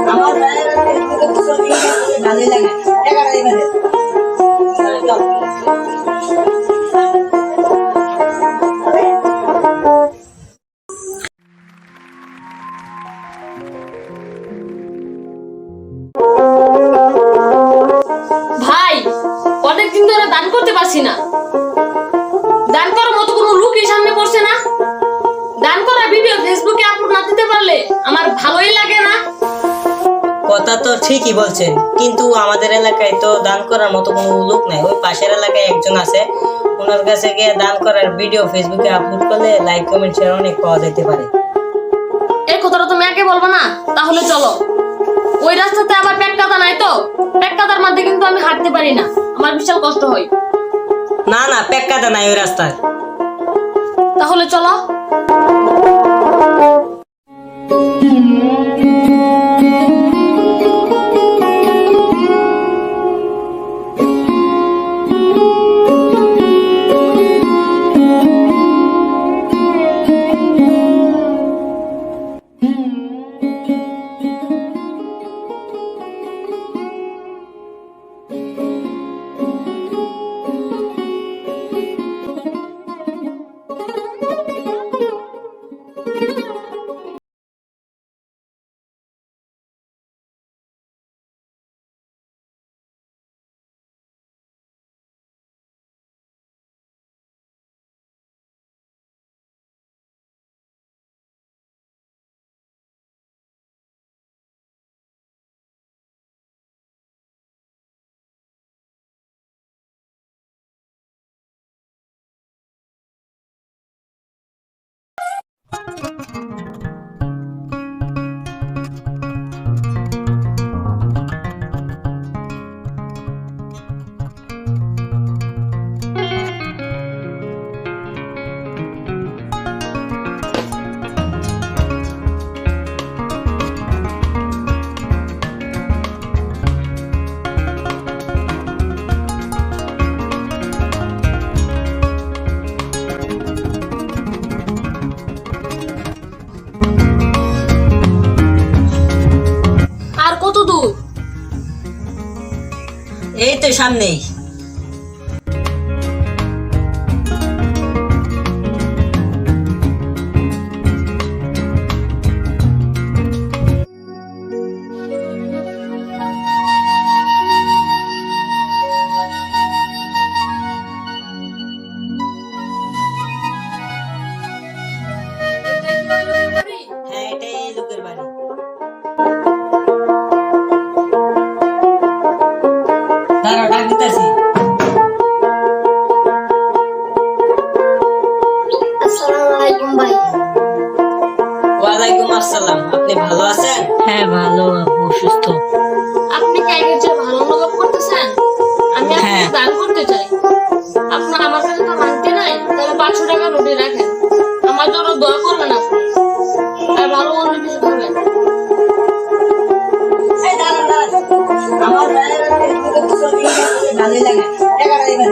ভাই অনেকদিন ধরে দান করতে পারছি না। দান করার মতো কোনো লোকই সামনে পড়ছে না। দান করা ভিডিও ফেসবুকে আপলোড না দিতে পারলে আমার ভালোই লাগে না। কথা তো ঠিকই বলছেন, কিন্তু আমাদের এলাকায় তো দান করার মতো কোনো লোক নাই। ওই পাশের এলাকায় একজন আছে, ওনার কাছে গিয়ে দান করার ভিডিও ফেসবুকে আপলোড করলে লাইক কমেন্ট শেয়ার অনেক পাওয়া যেতে পারে। এই কথাটা তুমি একে বলবো না? তাহলে চলো। ওই রাস্তাতে আবার পেট কাদা নাই তো? পেট কাদার মধ্যে কিন্তু আমি হাঁটতে পারি না, আমার বিশাল কষ্ট হয়। না না, পেক্কাটা নাই ওই রাস্তায়। তাহলে চলো। আর কত দূর? এই তো সামনেই। হ্যাঁ, এটাই এই লোকের বাড়ি। দাঁড়াও, ডাক দিতেছি। আসসালামু আলাইকুম ভাই। ওয়ালাইকুম আসসালাম। আপনি ভালো আছেন? হ্যাঁ ভালো, অসুস্থ। আপনি কি আগের চেয়ে ভালো অনুভব করতেছেন? আমি আপনাকে দান করতে চাই। আপনার আমার কাছে তো মানতে নাই, তাহলে 500 টাকা নোটে রাখেন। আমার জন্য দোয়া করবেন আপনি, আর ভালো অনুভূতি করবেন। এই দাঁড়ান দাঁড়ান, আমার ফেসবুকে ছবি ভালোই লাগে। টাকাটা দিবেন।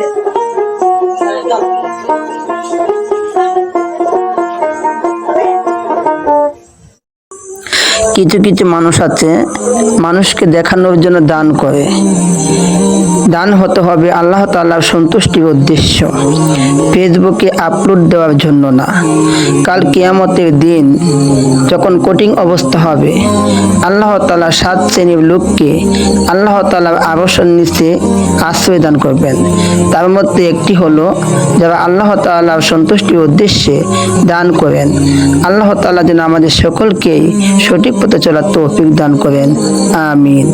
কিছু কিছু মানুষ আছে মানুষকে দেখানোর জন্য দান করে। দান হতে হবে আল্লাহ তাআলার সন্তুষ্টির উদ্দেশ্য, ফেসবুকে আপলোড দেওয়ার জন্য না। কাল কিয়ামতের দিন যখন কঠিন অবস্থা হবে, আল্লাহ তাআলা 7 শ্রেণীর লোককে আল্লাহ তাআলার আরশের নিচে আশ্রয় দান করবেন। তার মধ্যে একটি হলো যারা আল্লাহ তাআলার সন্তুষ্টির উদ্দেশ্যে দান করেন। আল্লাহ তাআলা যেন আমাদের সকলকেই সঠিক পথে চলার তৌফিক দান করেন। আমিন।